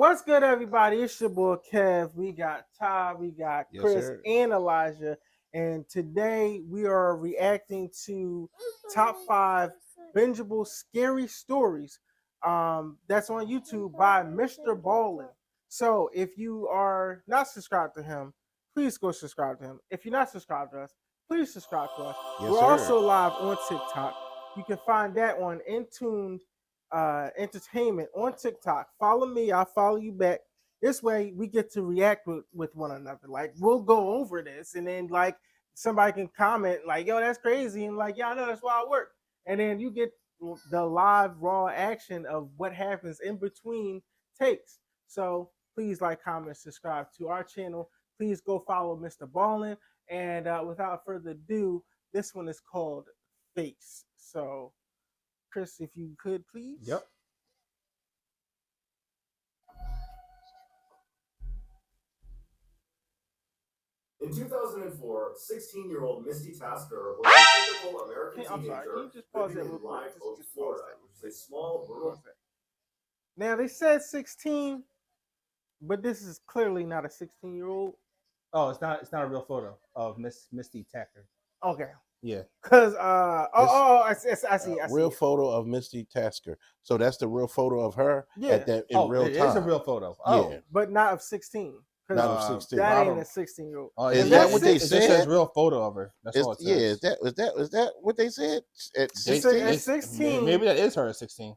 What's good, everybody? It's your boy Kev. We got Ty, we got Yes, Chris, sir. and Elijah. And today we are reacting to top five bingeable scary stories. That's on YouTube by Mr. Ballin. So if you are not subscribed to him, please go subscribe to him. If you're not subscribed to us, please subscribe to us. Yes, We're sir. also live on TikTok. You can find that on Intuned Entertainment on TikTok. Follow me, I'll follow you back. This way we get to react with one another. Like we'll go over this and then like somebody can comment like, yo, that's crazy. And like, yeah, I know that's why I work. And then you get the live raw action of what happens in between takes. So please like, comment, subscribe to our channel. Please go follow Mr. Ballin. And without further ado, this one is called Face. So Chris, if you could please. Yep. In 2004, 16-year-old Misty Tasker was a typical American I'm sorry, can you teenager just pause living that real in quick? Live Oak, Just pause Florida, that. which is a small rural. Now they said 16, but this is clearly not a 16-year-old. Oh, it's not. It's not a real photo of Misty Tacker. Okay. Yeah. Cause I see. Real photo of Misty Tasker. So that's the real photo of her at that in real it time. is a real photo. Yeah. Oh, but not of 16. Not of 16. That ain't a 16-year-old. Oh, Is that what they It said? says real photo of her. That's all it says. Yeah, is that what they said? At At 16? 16. Maybe that is her at 16.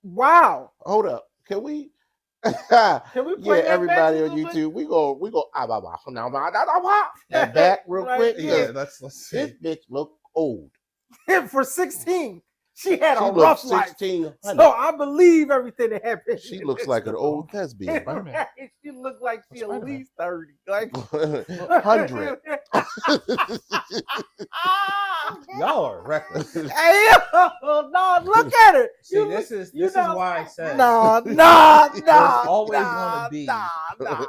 Wow. Hold up. Can we Can we play that everybody back on a little YouTube, we go that back real Right, quick. yeah. Let's see. This bitch look old. bit? For 16, she had She a looks rough life. 16. So I believe everything that happened. She looks like an old lesbian. She looked like she at Spider-Man. least 30. Like 100. Y'all are reckless. Hey, no, look at it. See, this is why I said Nah. There's always gonna be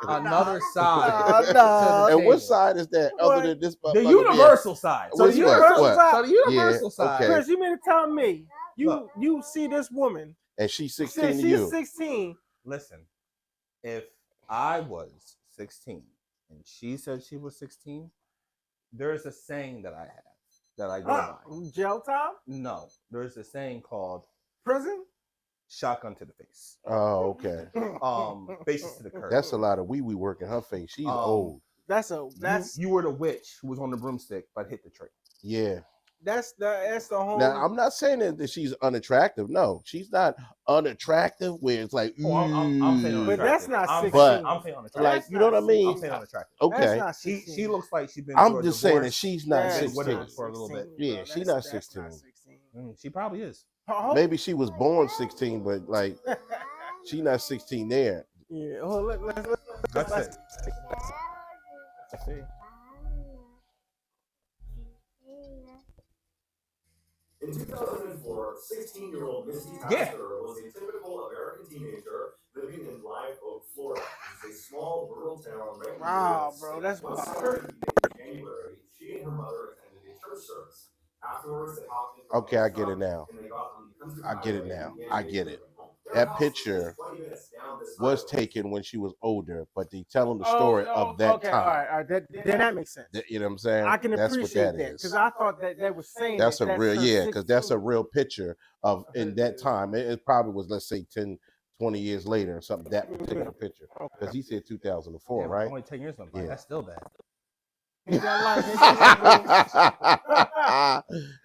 another side. Nah. And what side is that What? other than this? The universal side. So Which the one? universal What? side. So the universal Yeah, side. okay. Chris, you mean to tell me Look. you see this woman? And she's 16 Since to she's you. 16. Listen, if I was 16 and she said she was 16, there's a saying that I have that I go by. Jail time? No, there's a saying called Prison? shotgun to the face. Oh, okay. Faces to the curb. That's a lot of wee work in her face. She's old. That's you were the witch who was on the broomstick but hit the tree. Yeah. that's the whole. Now, I'm not saying that she's unattractive. No, she's not unattractive where it's like, Oh, I'm saying ooh. But that's not I'm 16. saying unattractive. Like, you know what I mean? I'm saying unattractive. Okay. That's not She 16. looks like she's been. I'm through a just saying that divorce. she's not That's 16. widowed for a little bit. Yeah, bro. she's That's not 16. 16. She probably is. Maybe she was born 16, but like, she's not 16 there. Yeah. Oh, let's That's it. see. In 2004, 16-year-old Misty Tasker was a typical American teenager living in Live Oak, Florida, which is a small rural town right near Wow, the bro, state. that's One wild. Saturday in January, she and her mother attended a church service. Afterwards, they hopped in. Okay, I get it now. And they got on the country I get it highway now. and I began get their it. way home. That picture 20 minutes down this was highway. taken when she was older, but they telling the story of that okay, time. All right. Then that makes sense. You know what I'm saying? I can That's what appreciate that that is. because I thought that was saying That's that a real, her because that's a 16. real picture of in that time. It probably was, let's say, 10, 20 years later or something, that particular picture. Because he said 2004, Yeah, right? Only 10 years went by. Yeah. That's still bad. And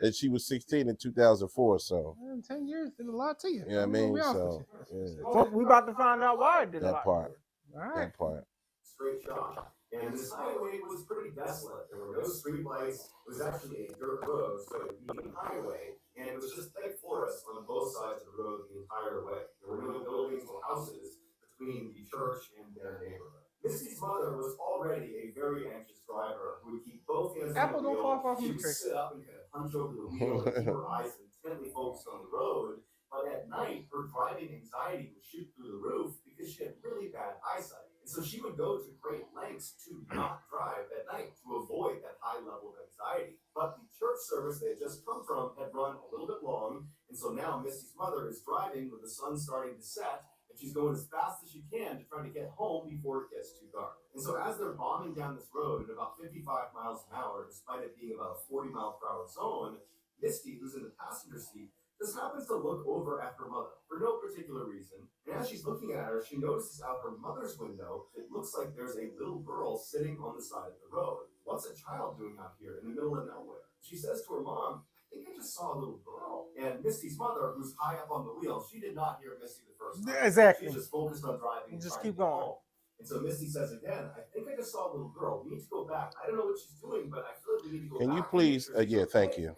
And she was 16 in 2004, so 10 years did a lot to you. you know what I mean? So yeah, we about to find out why it did a that lot. part. All right. That part. Straight shot. And this highway was pretty desolate. There were no street lights. It was actually a dirt road, so a beaten highway, and it was just thick forest on both sides of the road the entire way. There were no buildings or houses between the church and their neighborhood. Misty's mother was already a very anxious driver who would keep both hands Apple on the don't wheel. fall far from She the would tree. sit up and kind of hunch over the wheel and keep her eyes intently focused on the road. But at night, her driving anxiety would shoot through the roof because she had really bad eyesight. And so she would go to great lengths to not drive at night to avoid that high level of anxiety. But the church service they had just come from had run a little bit long, and so now Misty's mother is driving with the sun starting to set, and She's going as fast as she can to try to get home before it gets too dark. And so as they're bombing down this road at about 55 miles an hour, despite it being about a 40-mile-per-hour zone, Misty, who's in the passenger seat, just happens to look over at her mother for no particular reason. And as she's looking at her, she notices out her mother's window, it looks like there's a little girl sitting on the side of the road. What's a child doing out here in the middle of nowhere? She says to her mom, I think I just saw a little girl. And Misty's mother, who's high up on the wheel, she did not hear Misty the first time. Exactly. She's just focused on driving. You just keep going. Home. And so Misty says again, I think I just saw a little girl. We need to go back. I don't know what she's doing, but I feel like we need to go back. Can you please? Yeah, thank you.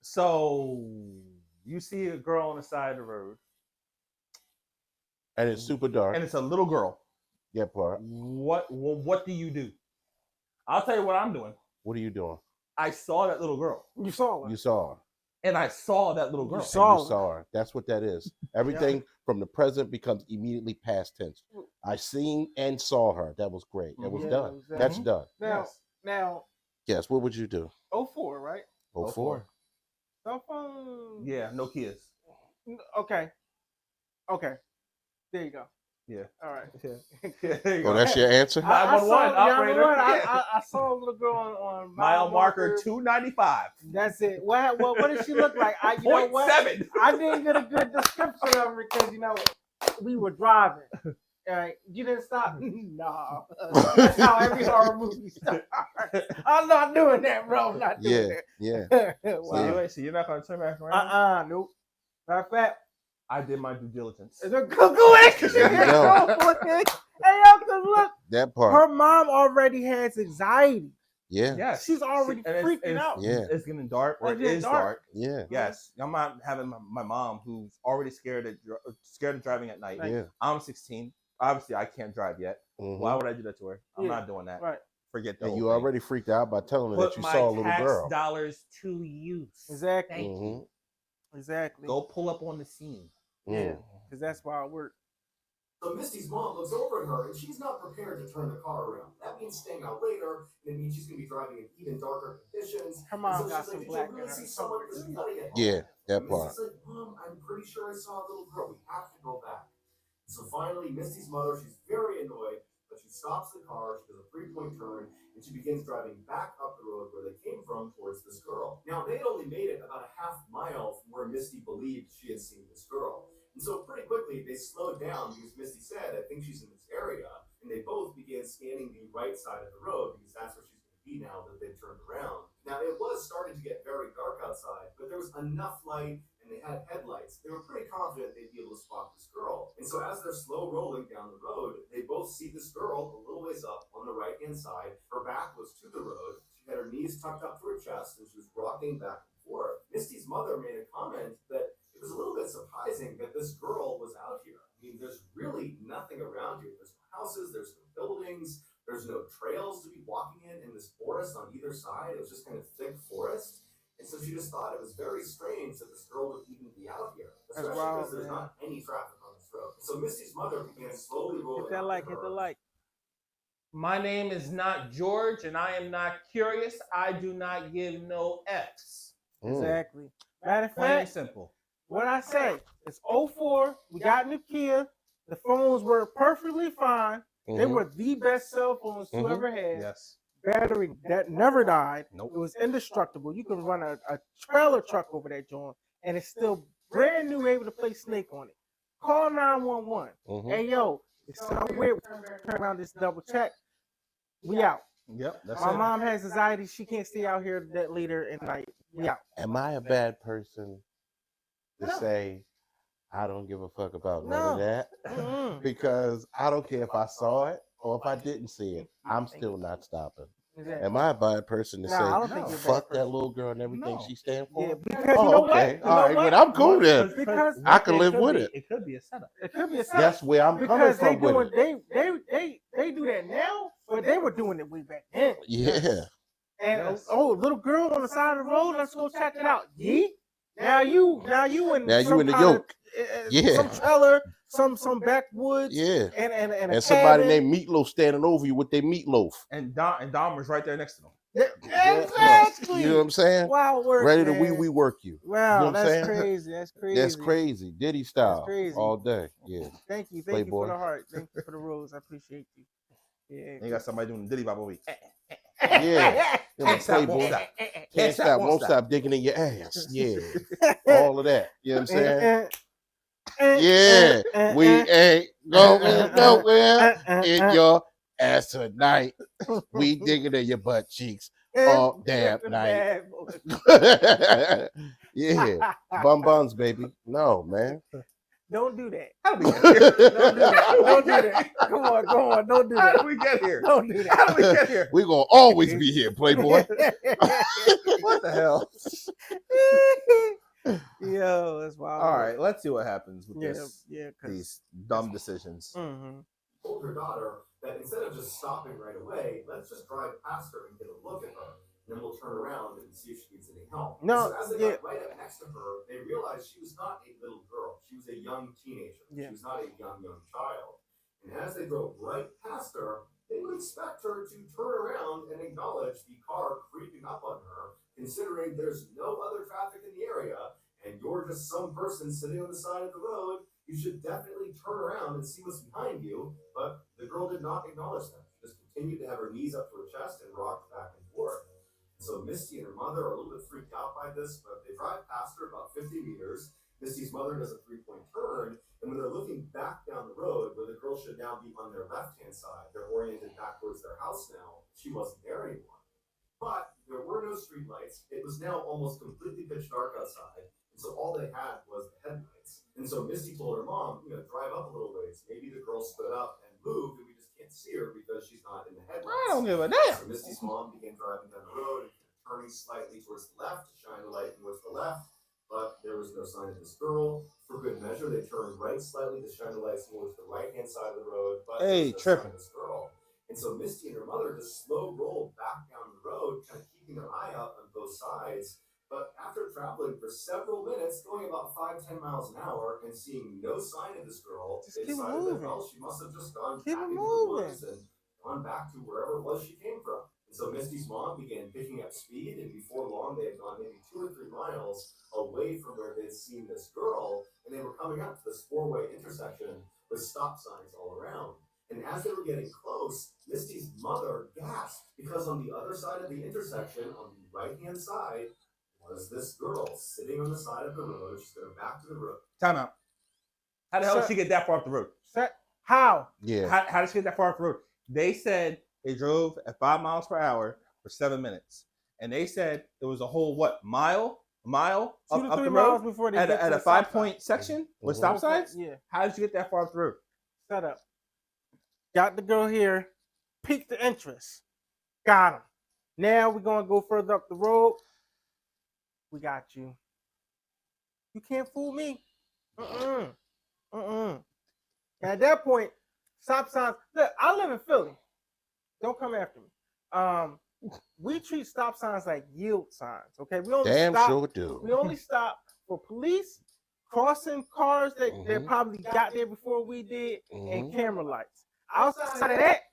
So you see a girl on the side of the road, And it's super dark. and it's a little girl. Yeah, part. What do you do? I'll tell you what I'm doing. What are you doing? I saw that little girl, You saw her. You saw her. and I saw that little girl. You saw You saw her. That's what that is. Everything from the present becomes immediately past tense. I seen and saw her. That was great. That was Yeah, done. exactly. That's done. Now, Yes. What would you do? 04, right? Oh, 4. Cell phone. Yeah, no kids. Okay. There you go. Yeah. All right. Yeah. There you Oh, go. that's your answer? 911 operator. I saw a little girl on Mile marker 295. That's it. What did she look like? You know what? 0.7. I didn't get a good description of her because we were driving. All right, you didn't stop. Nah, that's how every horror movie starts. I'm not doing that, bro. I'm not doing Yeah. that. So, wait, so you're not going to turn back around? Nope. Matter of fact, I did my due diligence. it's a Google it. There you go. Hey, y'all can look. That part. Her mom already has anxiety. Yeah. Yes. She's already freaking out. Yeah. It's getting dark, or It's it getting is dark. dark. Yeah. Yes. I'm not having my mom, who's already scared of driving at night. Yeah. I'm 16. Obviously, I can't drive yet. Mhm. Why would I do that to her? I'm Yeah. not doing that. Right. Forget that. And you already freaked out by telling her that you saw a little girl. dollars to use. Exactly. Thank Mhm. you. Exactly. Go pull up on the scene. Yeah, because that's why I work. So Misty's mom looks over at her, and she's not prepared to turn the car around. That means staying out later, and it means she's going to be driving in even darker conditions. Her mom so got she's some like, black "Did in you her. really see someone? Because we got to get home." Yeah, that And part. Misty's like, Mom, I'm pretty sure I saw a little girl. We have to go back. So finally, Misty's mother, she's very annoyed, but she stops the car, she does a 3-point turn, and she begins driving back up the road where they came from towards this girl. Now, they had only made it about a half mile from where Misty believed she had seen this girl. And so pretty quickly, they slowed down because Misty said, I think she's in this area. And they both began scanning the right side of the road because that's where she's going to be now that they've turned around. Now, it was starting to get very dark outside, but there was enough light and they had headlights. They were pretty confident they'd be able to spot this girl. And so as they're slow rolling down the road, they both see this girl a little ways up on the right-hand side. Her back was to the road. She had her knees tucked up to her chest and she was rocking back and forth. Misty's mother made a comment that it was a little bit surprising that this girl was out here. I mean, there's really nothing around here. There's no houses, there's no buildings, there's no trails to be walking in this forest on either side. It was just kind of thick forest. And so she just thought it was very strange that this girl would even be out here, especially because there's not any traffic on this road. So Misty's mother began slowly rolling. Hit the like. My name is not George, and I am not curious. I do not give no F's. Exactly. Matter of Plain and fact, simple. what I say, it's 04. We got new Kia. The phones were perfectly fine. They were the best cell phones you ever had. Yes. Battery that never died. Nope. It was indestructible. You could run a trailer truck over that joint, and it's still brand new, able to play Snake on it. Call 911. Hey, yo, it's somewhere. Turn around, this double check. We out. Yep. That's My it. mom has anxiety. She can't stay out here that later in the night. We out. Am I a bad person to say I don't give a fuck about none of that? Because I don't care if I saw it or if I didn't see it. I'm still not stopping. Exactly. Am I a bad person to I don't say think you're a bad fuck that person. little girl and everything she stand for? Yeah, because Oh, you know okay. what? All right, but I'm cool then. Because I can live with it. It could be a setup. it could be a setup. That's where I'm coming Because from with it. they do that now, but they were doing it way back then. Yeah. And little girl on the side of the road, let's go check it out. Yeet. Now you in the yoke. Yeah. Some trailer, some backwoods. Yeah. And And somebody cabin. named Meatloaf standing over you with their meatloaf. And Dom was right there next to them. Exactly. You know what I'm saying? Wild work, Ready man. to we work you. Wow, You know what I'm that's saying? crazy. That's crazy. That's crazy. Diddy style. crazy. All day. Yeah. Thank you for Playboy. the heart. Thank you for the rose. I appreciate you. Yeah. You got somebody doing Diddy Bop over Yeah. Can't stop, won't stop. Can't stop, won't stop digging in your ass. Yeah. All of that. You know what I'm saying? Yeah. We ain't going nowhere in your ass tonight. We digging in your butt cheeks all damn night. Yeah. Bum buns, baby. No, man. Don't do that. How did we get here? Don't do that. Don't do that. Come on, go on. Don't do How that. did we get here? Don't do How that. did we get here? We're going to always be here, Playboy. What the hell? Yo, that's wild. All right, let's see what happens with Yeah, these dumb decisions. Mm-hmm. Told her daughter that instead of just stopping right away, let's just drive past her and get a look at her. And then we'll turn around and see if she needs any help. No, so as they got right up next to her, they realized she was not a little girl. She was a young teenager. Yeah. She was not a young child. And as they drove right past her, they would expect her to turn around and acknowledge the car creeping up on her, considering there's no other traffic in the area and you're just some person sitting on the side of the road. You should definitely turn around and see what's behind you. But the girl did not acknowledge that. She just continued to have her knees up to her chest and rocked back and forth. So Misty and her mother are a little bit freaked out by this, but they drive past her about 50 meters. Misty's mother does a 3-point turn, and when they're looking back down the road, where the girl should now be on their left-hand side, they're oriented back towards their house now. She wasn't there anymore. But there were no street lights. It was now almost completely pitch dark outside, and so all they had was the headlights. And so Misty told her mom, drive up a little ways. Maybe the girl stood up and moved, and we just can't see her because she's not in the headlights. I don't give a damn. So Misty's mom began driving down the road and turning slightly towards the left to shine the light towards the left, but there was no sign of this girl. For good measure, they turned right slightly to shine the light towards the right-hand side of the road, but there was no sign of this girl. And so Misty and her mother just slow rolled back down the road, kind of keeping their eye out on both sides. But after traveling for several minutes, going about 5-10 miles an hour, and seeing no sign of this girl, they decided that, well, she must have just gone back into the woods and gone back to wherever it was she came from. And so Misty's mom began picking up speed, and before long, they had gone maybe 2 or 3 miles away from where they'd seen this girl, and they were coming up to this 4-way intersection with stop signs all around. And as they were getting close, Misty's mother gasped because on the other side of the intersection, on the right-hand side, was this girl sitting on the side of the road. She's going back to the road. Time out. How the hell did she get that far off the road? How? Yeah. How did she get that far off the road? They said they drove at 5 miles per hour for 7 minutes. And they said it was a whole, mile 2 to 3 up the miles road before they at get to a the stop 5-point sign. section with stop signs? Yeah. How did you get that far off the road? Shut up. Got the girl here. Piqued the interest. Got him. Now we're going to go further up the road. We got you. You can't fool me. And at that point, stop signs. Look, I live in Philly. Don't come after me. We treat stop signs like yield signs. Okay, we only sure do. We only stop for police, crossing cars that probably got there before we did, and camera lights. Outside of that,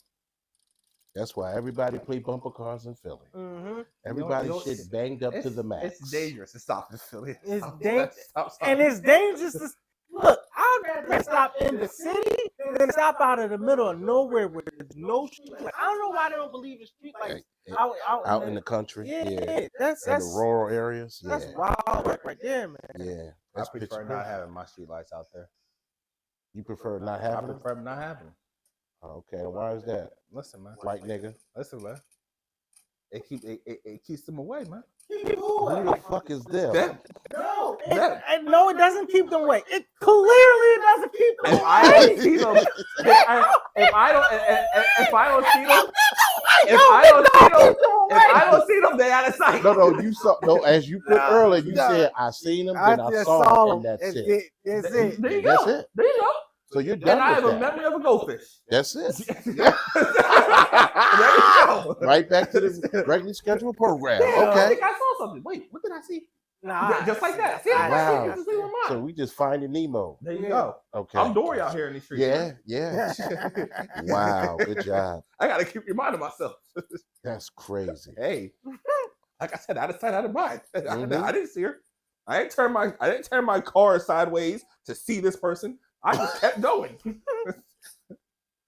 that's why everybody play bumper cars in Philly. Everybody shit banged up to the max. It's dangerous to stop in Philly. It's dangerous, and it's dangerous to look. I'd rather stop in the city than stop out of the middle of nowhere where there's no street lights. I don't know why they don't believe in street lights out in the country. Yeah, that's in the rural areas. Yeah, that's wild work right there, man. Yeah, I prefer not having my street lights out there. You prefer not having? I prefer not having them. Okay, why is that? Listen, man. White nigga. Listen, man. It keeps them away, man. Who the fuck is them? No, it doesn't keep them away. It clearly doesn't keep them away. I don't see them, if I don't see them, they out of sight. No, you saw. No, as you put earlier, you said I seen them, then I saw them, and that's it. That's it. There you That's go. it. There you go. So you're done And I with have that. a memory of a goldfish. That's it. There you go. Right back to the regularly scheduled program. Damn, I Okay. think I saw something. Wait, what did I see? Nah, Just like that. See, Wow. just leave my mind. So we just finding Nemo. There you Yeah. go. Okay. I'm Dory out here in these streets. Yeah, man. yeah. Wow, good job. I gotta keep reminding myself. That's crazy. Hey, like I said, out of sight, out of mind. Mhm. I didn't see her. I didn't turn my car sideways to see this person. I just kept going.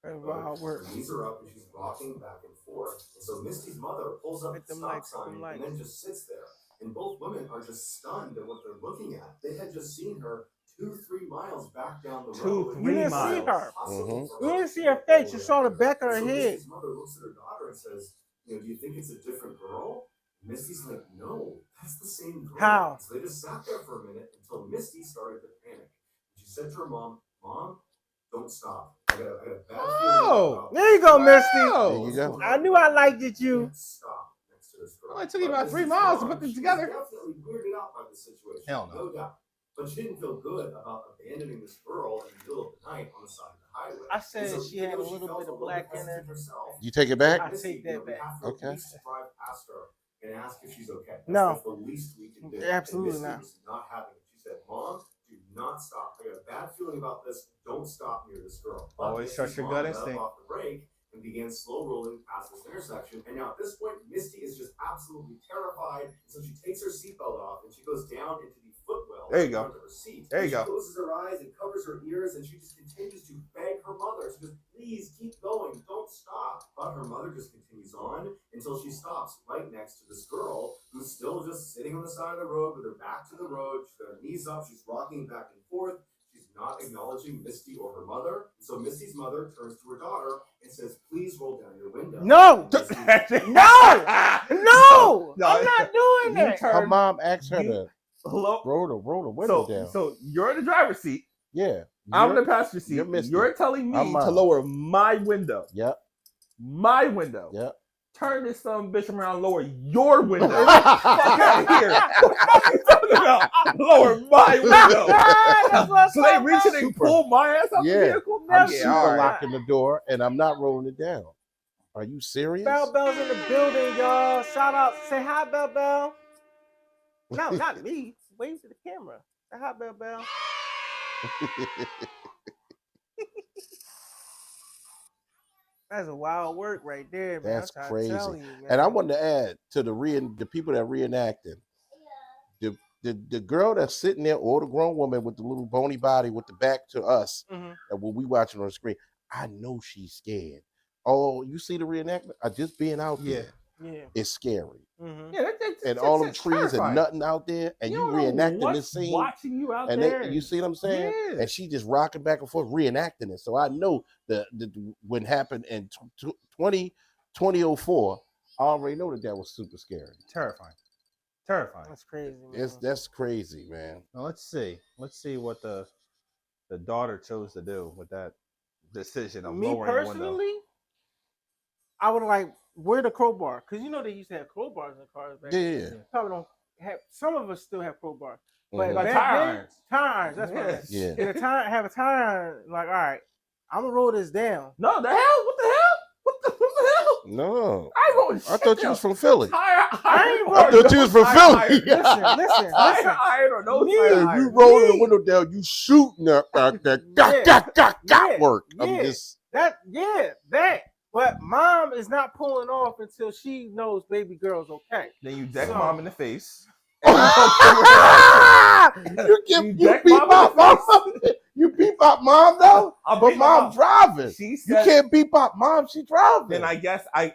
Wild work. Her knees are up and she's rocking back and forth. And so Misty's mother pulls up Hit the them stop lights, hit them sign lights. and then just sits there. And both women are just stunned at what they're looking at. They had just seen her 2-3 miles back down the 2-3 road. You didn't see miles. her. Possible for You her didn't to see her get face. You over saw the that. back of her So head. Misty's mother looks at her daughter and says, do you think it's a different girl? Misty's like, no, that's the same girl. How? So they just sat there for a minute until Misty started to panic. She said to her mom, don't stop. I got a bad feeling about There you go, Misty. There you go. I knew I liked it, you. Stop next to this girl. Well, it took you But about 3 Misty's miles to mom, put this she together. was definitely weirded out by the situation. Hell no. No doubt. But she didn't feel good about abandoning this girl in the middle of the night on the side of the highway. I said And so she had a even though little felt bit of a black bit in her. hesitant herself, You take it back? I take that we back. have to Okay. at least drive past her and ask if she's okay. No. That's the least we can do. Absolutely and Misty not. was not having it. She said, Mom, do not stop. I got a bad feeling about this. Don't stop near this girl. But Always Misty's trust your mom gut let instinct. off the brake and began slow rolling past this intersection. And now at this point, Misty is just absolutely terrified. So she takes her seatbelt off and she goes down into the footwell. There you go. Under her seat. There you She go. closes her eyes and covers her ears, and she just continues to beg her mother. She goes, please keep going. Don't stop. But her mother just continues on until she stops right next to this girl who's still just sitting on the side of the road with her back to the road. She's got her knees up. She's rocking back and forth. She's not acknowledging Misty or her mother. So Misty's mother turns to her daughter and says, please roll down your window. No. Misty- No. No, I'm not doing you that. turn- Her mom asked her You- to Hello. roll the window down. So you're in the driver's seat. Yeah. I'm in You're- the passenger seat. you're Misty. You're telling me I'm to mom. lower my window. Yep. My window. Yep. Turn this son of a bitch around and lower your window. Fuck out of here. What the fuck are you talking about? Lower my window. That's what I'm So they talking reach in about. and pull my ass out Yeah. the vehicle? I'm Yeah, super all right. locking the door and I'm not rolling it down. Are you serious? Bell Bell's in the building, y'all. Shout out. Say hi, Bell Bell. No, not me. Wave to the camera. Say hi, Bell Bell. That's a wild work right there, man. That's I'm trying crazy. to tell you, man. And I wanted to add to the people that reenacting. The girl that's sitting there, or the grown woman with the little bony body with the back to us, Mhm. and when we watching on the screen, I know she's scared. Oh, you see the reenactment? Just being out there, Yeah. it's scary. Mm-hmm. Yeah, And all them that's trees and terrifying. nothing out there, and you don't know reenacting what's this scene, watching you out and there. you see what I'm saying? Yeah. And she just rocking back and forth, reenacting it. So I know the when happened in 2004, I already know that was super scary. Terrifying. That's crazy, man. That's crazy, man. Now let's see. Let's see what the daughter chose to do with that decision of Me lowering the window. personally, I would like wear the crowbar because you know they used to have crowbars in cars back then. Yeah. Probably don't have. Some of us still have crowbars, but Mhm. Like back tire then, irons. tire irons. That's what I Yeah. meant. Yeah. Get a tire, have a tire iron. Like, all right, I'm gonna roll this down. No, the hell? What the hell? What the hell? No. I wrote I shit thought you down. was from Philly. I thought you was from Philly. Listen. Tire iron or no Me. tire If iron. you roll the Me. window down, you shooting that Yeah. work. Yeah. I'm just That. But mom is not pulling off until she knows baby girl's okay. Then you deck So- mom in the face. you deck beat mom my in the mom. You beat my mom though, I'll but beat my mom driving. She You said. can't beat my mom. She driving. Then I guess I'm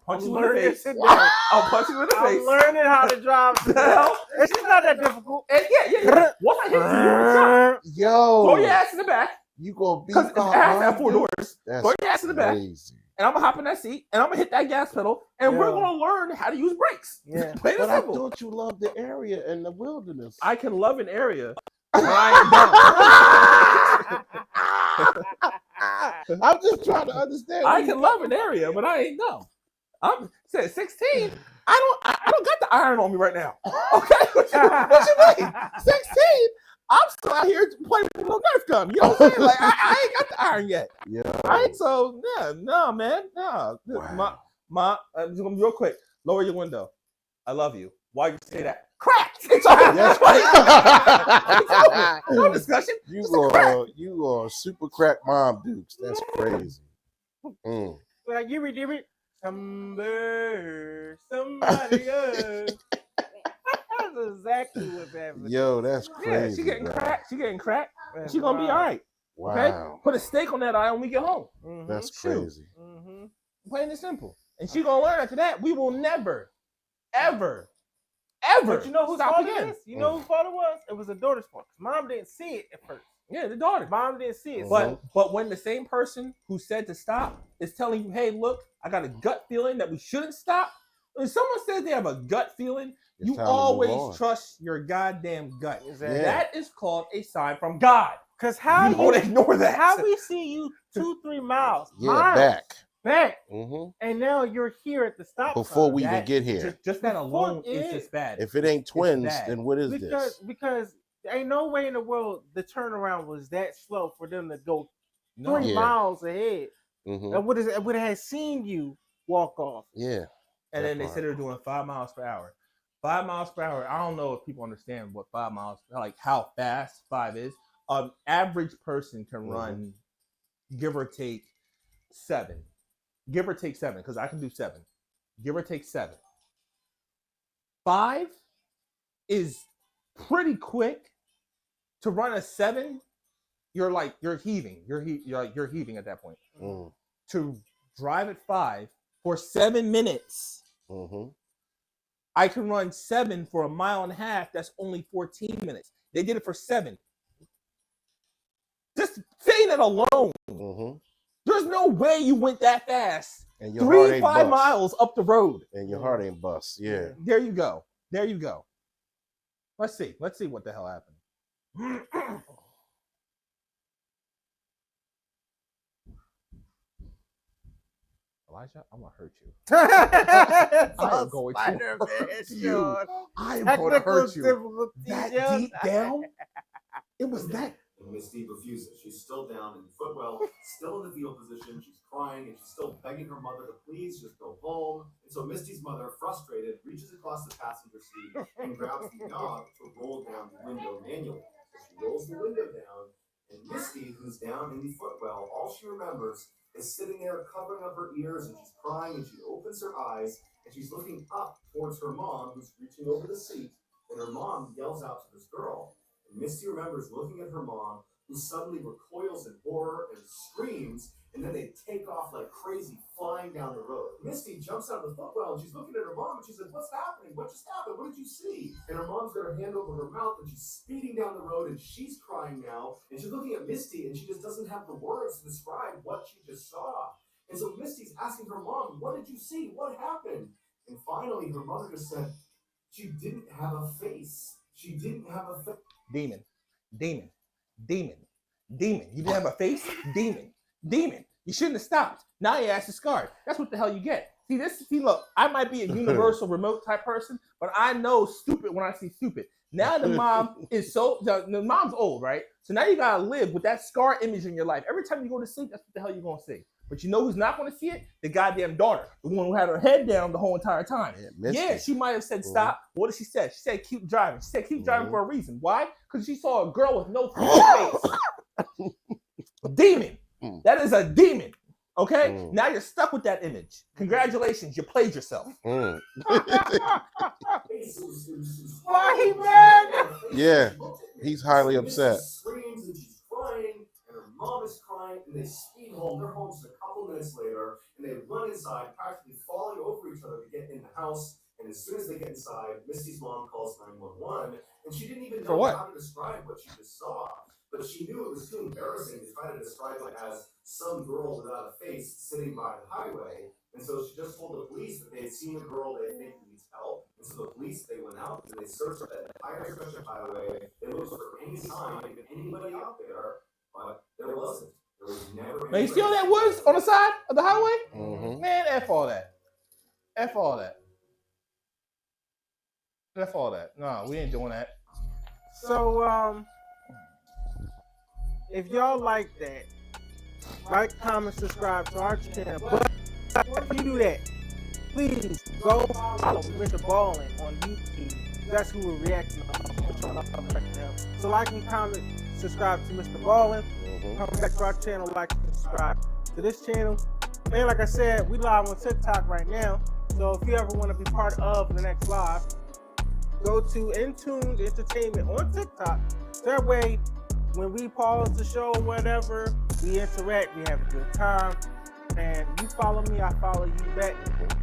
punching you in the learning. face. Sit down. I'll punch you in the I'm face. learning how to drive. The hell? It's not that difficult. And yeah. Once I hit you, you're shot. Yo, Throw your ass in the back. you gonna beat Because it my has to mom? have 4 dude? doors. That's Throw your ass in the back. crazy. And I'm gonna hop in that seat and I'm gonna hit that gas pedal and we're Yeah. gonna learn how to use brakes. Yeah. Plain and But I simple. thought you loved the area and the wilderness. I can love an area, but I I'm just trying to understand. ain't dumb. I can love an area, but I ain't dumb. I'm said 16. I don't got the iron on me right now. Okay, what you mean? 16. I'm still out here playing with a little Nerf gun. You know what I'm saying? Like I ain't got the iron yet. Yeah. Right? So yeah, no, man, no. Wow. Real quick, lower your window. I love you. Why you say that? Crack. It's all That's no discussion. You are super crack mom dukes. That's crazy. Like give it. Somebody else. That's exactly what's happening. Yo, that's crazy. Yeah, she getting bro. cracked. She getting cracked. That's She gonna be all right. Wow. Okay. Put a steak on that eye when we get home. That's Shoot. crazy. Plain and simple. And she gonna learn after that. We will never, ever. But you know whose stop fault again. it is? You know whose fault it was? It was the daughter's fault. Mom didn't see it at first. Yeah, the daughter. Mom didn't see it. But when the same person who said to stop is telling you, hey, look, I got a gut feeling that we shouldn't stop. When someone says they have a gut feeling, you always trust your goddamn gut. Exactly. Yeah. That is called a sign from God. Because how you don't ignore that. How we see you 2-3 miles back, and now you're here at the stop before sign. we even get here. Just that alone is just bad. If it ain't twins, then what is this? Because there ain't no way in the world the turnaround was that slow for them to go 3 miles ahead. And would have seen you walk off. Yeah. And then they said they're doing 5 miles per hour. 5 miles per hour. I don't know if people understand what 5 miles, like how fast 5 is. An average person can run, give or take 7. Give or take 7, because I can do 7. Give or take 7. 5 is pretty quick. To run a 7, you're heaving. You're heaving at that point. To drive at 5 for 7 minutes. I can run 7 for 1.5 miles. That's only 14 minutes. They did it for 7. Just saying it alone. There's no way you went that fast. And your heart ain't 5 miles up the road. And your heart ain't bust. Yeah. There you go. There you go. Let's see. Let's see what the hell happened. Elijah, I'm gonna hurt you. I am going to hurt you. I am going to hurt you. That deep down? It was that. And Misty refuses. She's still down in the footwell, still in the fetal position. She's crying and she's still begging her mother to please just go home. And so Misty's mother, frustrated, reaches across the passenger seat and grabs the knob to roll down the window manually. So she rolls the window down, and Misty, who's down in the footwell, all she remembers is sitting there covering up her ears, and she's crying, and she opens her eyes, and she's looking up towards her mom, who's reaching over the seat, and her mom yells out to this girl. And Misty remembers looking at her mom, who suddenly recoils in horror and screams, and then they take off like crazy, flying down the road. Misty jumps out of the footwell, and she's looking at her mom, and she says, "What's happening? What just happened? What did you see?" And her mom's got her hand over her mouth, and she's speeding down the road, and she's crying now, and she's looking at Misty, and she just doesn't have the words to describe what she just saw. And so Misty's asking her mom, "What did you see? What happened?" And finally, her mother just said, "She didn't have a face. She didn't have a face." Demon. You didn't have a face? Demon. You shouldn't have stopped. Now your ass is scarred. That's what the hell you get. See, look, I might be a universal remote type person, but I know stupid when I see stupid. Now the mom is the mom's old, right? So now you gotta live with that scar image in your life. Every time you go to sleep, that's what the hell you're gonna see. But you know who's not gonna see it? The goddamn daughter, the one who had her head down the whole entire time. Yeah, she might have said stop. What did she say? She said keep driving. She said keep driving for a reason. Why? Because she saw a girl with no face. Demon. That is a demon. Okay? Now you're stuck with that image. Congratulations, you played yourself. Why he mad? Yeah, he's highly upset. Screams and she's crying, and her mom is crying, and they speed home. They're home just a couple minutes later, and they run inside, practically falling over each other to get in the house. And as soon as they get inside, Misty's mom calls 911, and she didn't even know how to describe what she just saw. But she knew it was too embarrassing to try to describe it as some girl without a face sitting by the highway. And so she just told the police that they had seen a girl they think needs help. And so the police, they went out and they searched that entire stretch of highway. They looked for any sign of anybody out there, but there wasn't. There was never. Now you see all that woods on the side of the highway? Man, F all that. F all that. F all that. No, we ain't doing that. So, if y'all like that, like, comment, subscribe to our channel. But before you do that, please go follow Mr. Ballin on YouTube. that's who we're reacting to. So like and comment, subscribe to Mr. Ballin. Come back to our channel, like and subscribe to this channel. And like I said, we live on TikTok right now. So if you ever want to be part of the next live, go to Intuned Entertainment on TikTok. That way, when we pause the show or whatever, we interact, we have a good time. And you follow me, I follow you back.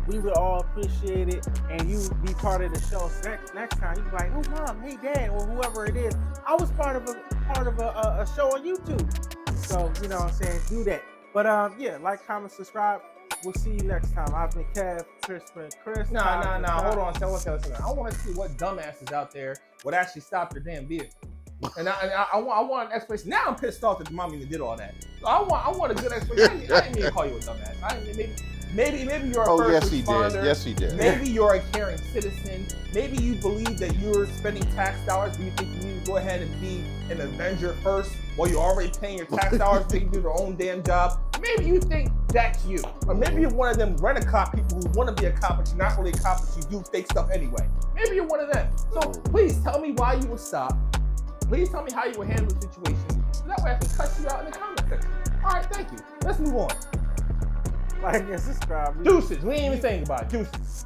We would all appreciate it, and you be part of the show. So next time you be like, "Oh, mom, hey, dad," or whoever it is. I was part of a show on YouTube. So you know what I'm saying, do that. But yeah, like, comment, subscribe. We'll see you next time. I've been Kev, Chris. Nah. Hold on. Tell us. I want to see what dumbasses out there would actually stop their damn vehicle. And I want an explanation. Now I'm pissed off that the mom even did all that. So I want a good explanation. I didn't mean to call you a dumbass. Maybe you're a first responder. Yes, he did. Maybe you're a caring citizen. Maybe you believe that you're spending tax dollars, but you think you need to go ahead and be an Avenger first while you're already paying your tax dollars so you can do their own damn job. Maybe you think that's you. Or maybe you're one of them rent-a-cop people who want to be a cop, but you're not really a cop, but you do fake stuff anyway. Maybe you're one of them. So please tell me why you would stop. Please tell me how you would handle the situation, so that way I can cut you out in the comment section. All right, thank you. Let's move on. Like and subscribe. Deuces. We ain't even saying goodbye. Deuces.